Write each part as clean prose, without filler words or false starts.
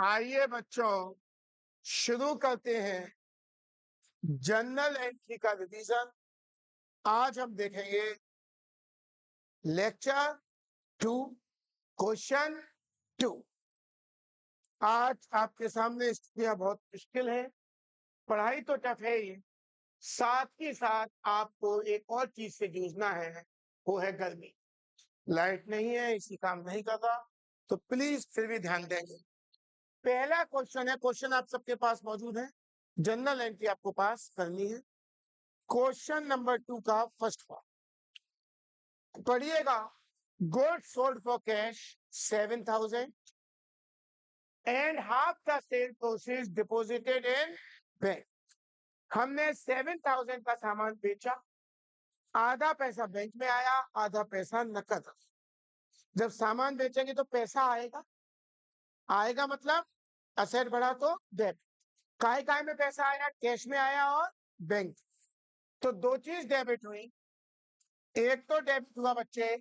आइए बच्चों, शुरू करते हैं जर्नल एंट्री का रिवीजन। आज हम देखेंगे लेक्चर 2, क्वेश्चन 2। आज आपके सामने स्थितियां बहुत मुश्किल है। पढ़ाई तो टफ है ही, साथ ही साथ आपको एक और चीज से जूझना है, वो है गर्मी। लाइट नहीं है, इसी काम नहीं कर रहा, तो प्लीज फिर भी ध्यान देंगे। पहला क्वेश्चन है, क्वेश्चन आप सबके पास मौजूद है, जनरल एंट्री आपको पास करनी है। क्वेश्चन नंबर 2 का फर्स्ट पार्ट पढ़िएगा। Goods sold for cash 7,000 and half the sale proceeds deposited in bank. हमने 7,000 का सामान बेचा, आधा पैसा बैंक में आया, आधा पैसा नकद। जब सामान बेचेंगे तो पैसा आएगा, आएगा मतलब असेट बढ़ा तो डेबिट। काय काय में पैसा आया? कैश में आया और बैंक। तो दो चीज डेबिट हुई। एक तो डेबिट हुआ बच्चे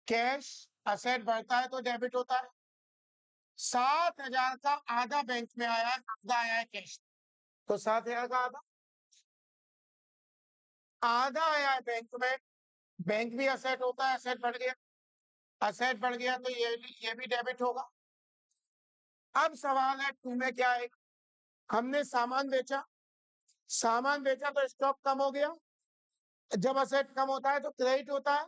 कैश, असेट बढ़ता है तो डेबिट होता है। 7,000 का आधा बैंक में आया, आधा आया है कैश, तो 7,000 का आधा आधा आया है बैंक में। बैंक भी असेट होता है, असेट बढ़ गया, असेट बढ़ गया तो ये भी डेबिट होगा। अब सवाल है टू में क्या है? हमने सामान बेचा, सामान बेचा तो स्टॉक कम हो गया। जब असेट कम होता है तो क्रेडिट होता है।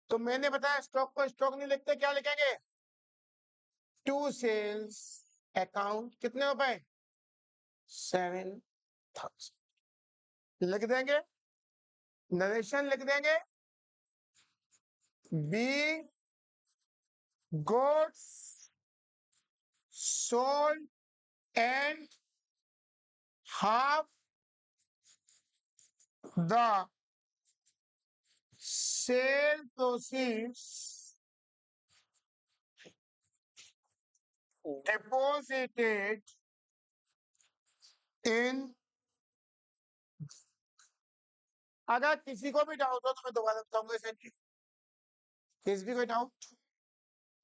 तो मैंने बताया स्टॉक को स्टॉक नहीं लिखते, क्या लिखेंगे? टू सेल्स अकाउंट कितने रुपए? 7,000 लिख देंगे, नरेशन लिख देंगे। Be goods sold and half the sale proceeds deposited in. अगर किसी को भी डाउट हो तो मैं दोबारा बताऊंगा इसे। किसी भी कोई डाउट?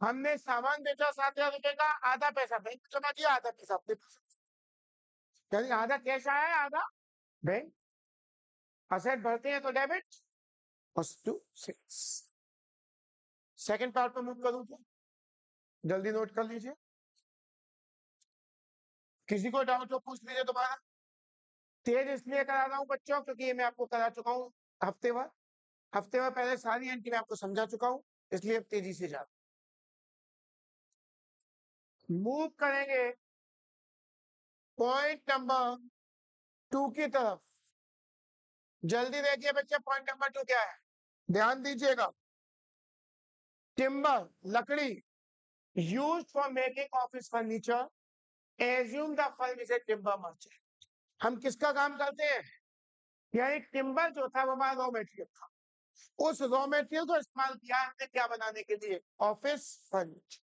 हमने सामान बेचा 7,000 रुपए का, आधा पैसा बैंक में जमा किया, आधा पैसा अपने पास, यानी आधा कैश आया है, आधा बैंक। असेट बढ़ते हैं तो डेबिट और टू सेल्स। सेकंड पार्ट पे मूव करूं क्या? जल्दी नोट कर लीजिए, किसी को डाउट हो पूछ लीजिए दोबारा। तेज इसलिए करा रहा हूं बच्चों क्योंकि ये मैं आपको करा चुका हूँ हफ्ते भर। हफ्ते भर पहले सारी एंट्री में आपको समझा चुका हूं, इसलिए अब तेजी से जा मूव करेंगे पॉइंट नंबर 2 की तरफ। जल्दी देखिए बच्चे, पॉइंट नंबर 2 क्या है? ध्यान दीजिएगा। टिम्बर, लकड़ी, used for making office furniture, assume the firm is a timber merchant. हम किसका काम करते हैं? यानी टिम्बर जो था वो हमारा रॉ मेटेरियल था। उस रॉ मेटेरियल को इस्तेमाल किया हमने क्या बनाने के लिए? Office furniture.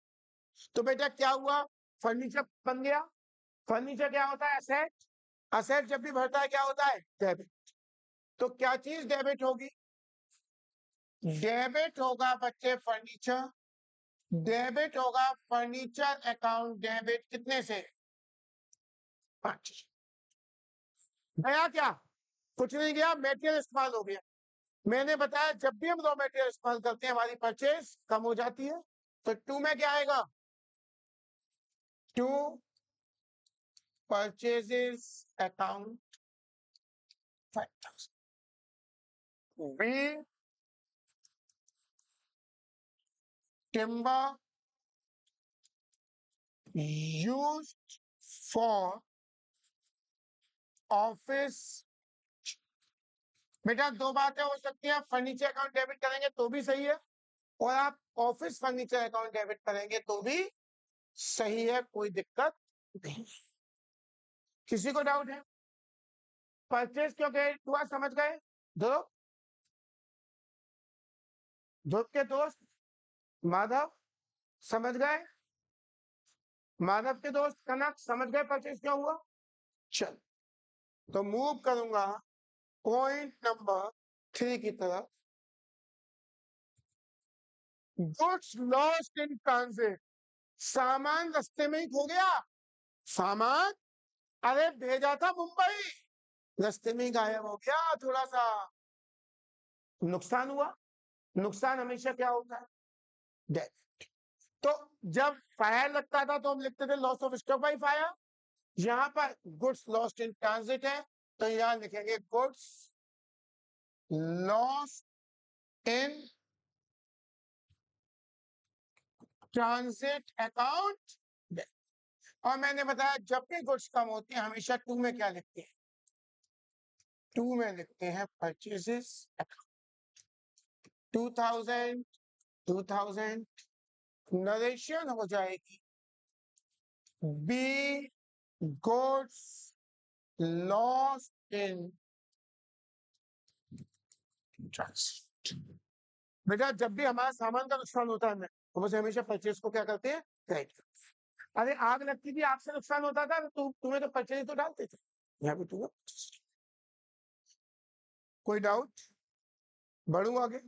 तो बेटा क्या हुआ? फर्नीचर बन गया। फर्नीचर क्या होता है? असेट। असेट जब भी बढ़ता है क्या होता है? डेबिट। तो क्या चीज डेबिट होगी? डेबिट होगा बच्चे फर्नीचर। डेबिट होगा फर्नीचर अकाउंट डेबिट, कितने से? 5। गया क्या? कुछ नहीं गया, मेटेरियल इस्तेमाल हो गया। मैंने बताया जब भी हम रॉ मेटेरियल इस्तेमाल करते हैं हमारी परचेज कम हो जाती है। तो 2 में क्या आएगा? 2 purchases account 5,000। Be timber used for office. बेटा दो बातें हो सकती हैं, फर्नीचर अकाउंट डेबिट करेंगे तो भी सही है, और आप ऑफिस फर्नीचर अकाउंट डेबिट करेंगे तो भी सही है, कोई दिक्कत नहीं। किसी को डाउट है? परचेज क्यों क्रेडिट हुआ समझ गए? ध्रुव, ध्रुव के दोस्त माधव समझ गए? माधव के दोस्त कनक समझ गए परचेज क्यों हुआ? चल, तो मूव करूंगा पॉइंट नंबर 3 की तरफ। गुड्स लॉस्ट इन ट्रांजिट सामान रास्ते में ही खो गया। सामान अरे भेजा था मुंबई, रास्ते में ही गायब हो गया, थोड़ा सा नुकसान हुआ। नुकसान हमेशा क्या होता है? डेथ। तो जब फायर लगता था तो हम लिखते थे loss of stock by fire. यहां पर गुड्स लॉस्ट इन ट्रांजिट है, तो यहां लिखेंगे goods loss in transit account. और मैंने बताया जब भी गुड्स कम होते हैं हमेशा टू में क्या लिखते हैं? टू में लिखते हैं परचेजेस। 2000 2000 नरेशन हो जाएगी be goods lost in transit. बेटा जब भी हमारा सामान का नुकसान होता है ना, तो मुझे हमेशा परचेज को क्या करते हैं? क्रेडिट। अरे आग लगती थी, आग से नुकसान होता था तो तुम्हें तो परचेज तो डालते थे, यहाँ पे तुम्हें। कोई डाउट? बढ़ू आगे।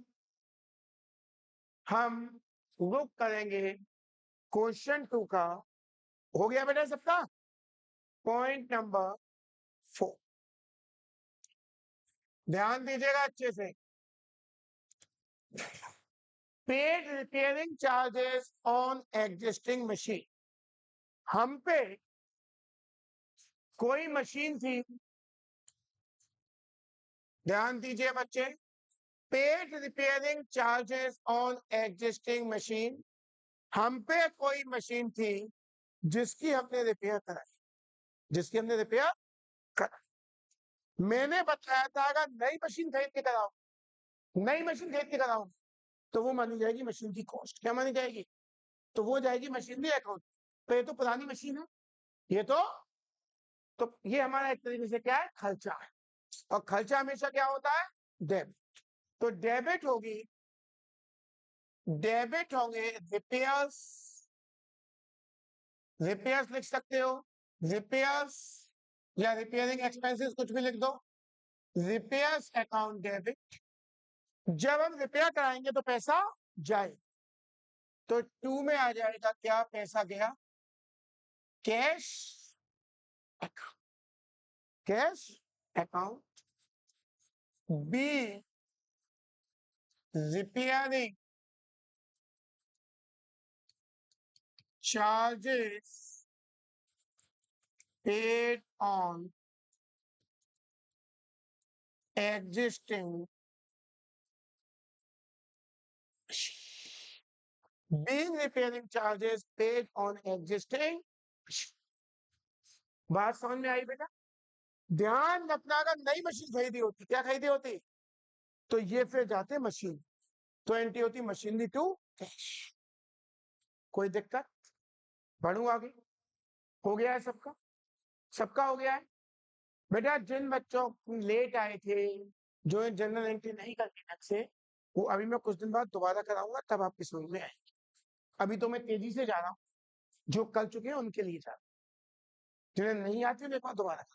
हम रुक करेंगे क्वेश्चन 2 का। हो गया बेटा सबका? पॉइंट नंबर 4, ध्यान दीजिएगा अच्छे से। Paid repairing charges on existing machine. हम पे कोई मशीन थी, ध्यान दीजिए बच्चे, paid repairing charges on existing machine. हम पे कोई मशीन थी जिसकी हमने रिपेयर कराई, जिसकी हमने रिपेयर कराई। मैंने बताया था अगर नई मशीन खरीद के कराओ, नई मशीन खरीद के कराओ, तो वो मानी जाएगी मशीन की कॉस्ट। क्या मानी जाएगी? तो वो जाएगी मशीनरी अकाउंट। तो ये तो पुरानी मशीन है, ये तो ये हमारा एक तरीके से क्या है? खर्चा है। और खर्चा हमेशा क्या होता है? डेबिट। तो डेबिट होंगे रिपेयर्स। रिपेयर्स लिख सकते हो, रिपेयर्स या रिपेयरिंग एक्सपेंसेस कुछ भी लिख दो। Repairs account debit. जब हम रिपेयर कराएंगे तो पैसा जाए, तो टू में आ जाएगा क्या पैसा गया? Cash account. Cash account. Be repairing charges paid on existing being repairing charges paid on existing। बात समझ में आई बेटा? ध्यान रखना, अगर नई मशीन खरीदी होती, क्या खरीदी होती, तो ये फिर जाते मशीन, तो एंट्री होती मशीनरी टू कैश। कोई दिक्कत? बढ़ू आगे। हो गया है सबका? सबका हो गया है बेटा। जिन बच्चों लेट आए थे, जो जनरल एंट्री नहीं करके ढंग से, वो अभी मैं कुछ दिन बाद दोबारा कराऊंगा, तब आपकी समझ में आएगी। अभी तो मैं तेजी से जा रहा हूँ, जो कर चुके हैं उनके लिए जा रहा हूँ, जिन्हें नहीं आती उन्हें बात दोबारा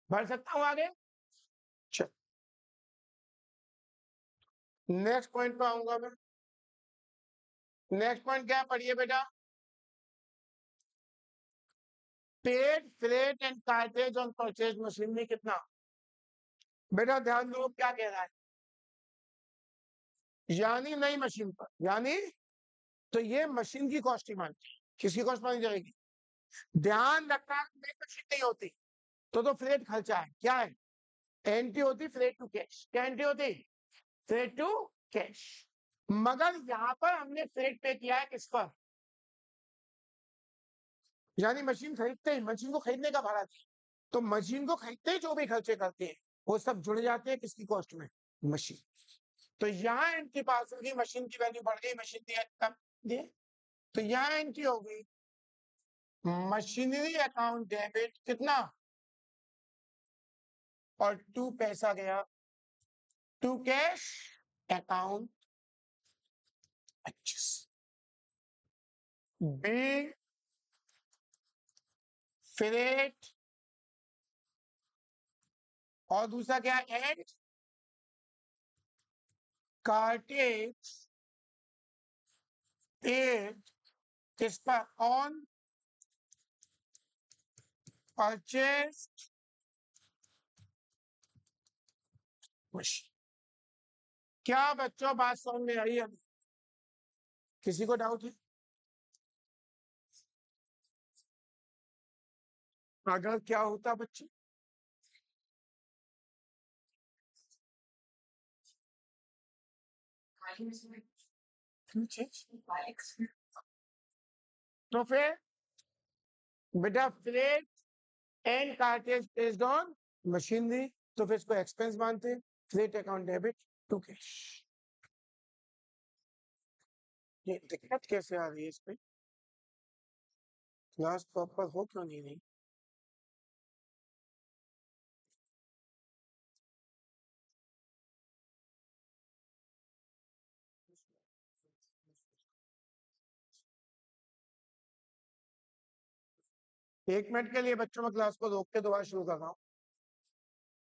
बढ़ सकता हूँ आगे। चल नेक्स्ट पॉइंट पे आऊंगा मैं। नेक्स्ट पॉइंट क्या पढ़िए बेटा? Paid freight and cartridge on purchase machinery कितना? बेटा ध्यान दो क्या कह रहा है, यानी नई मशीन पर, यानी तो ये मशीन की कॉस्ट ही मानती है। किसकी कॉस्ट मानी जाएगी? ध्यान रखना, नई मशीन नहीं होती तो फ्रेट खर्चा है। क्या है? एंट्री होती फ्रेट टू कैश। क्या एंट्री होती? Freight to cash. मगर यहां पर हमने फ्रेट पे किया है किस पर? यानी मशीन खरीदते ही, मशीन को खरीदने का भाड़ा दिया, तो मशीन को खरीदते ही जो भी खर्चे करते हैं वो सब जुड़ जाते हैं किसकी कॉस्ट में? मशीन। तो यहाँ इनके पास होगी मशीन की वैल्यू बढ़ गई, मशीन दिया कम दिए, तो यहाँ इनकी होगी मशीनरी अकाउंट डेबिट कितना, और टू पैसा गया to cash account purchase. Be freight, और दूसरा क्या? एंड कार्टेज पेड इस पर ऑन परचेज मशीन। क्या बच्चों बात समझ में आई है? किसी को डाउट है? अगर क्या होता बच्चे? तो फिर बेटा freight and cartage based on machinery, तो फिर इसको एक्सपेंस मानते हैं। Freight account debit to cash. ये दिक्कत कैसे आ रही है इस पे? क्लास प्रॉपर हो क्यों नहीं रही? एक मिनट के लिए बच्चों में क्लास को रोक के दोबारा शुरू कर रहा हूँ।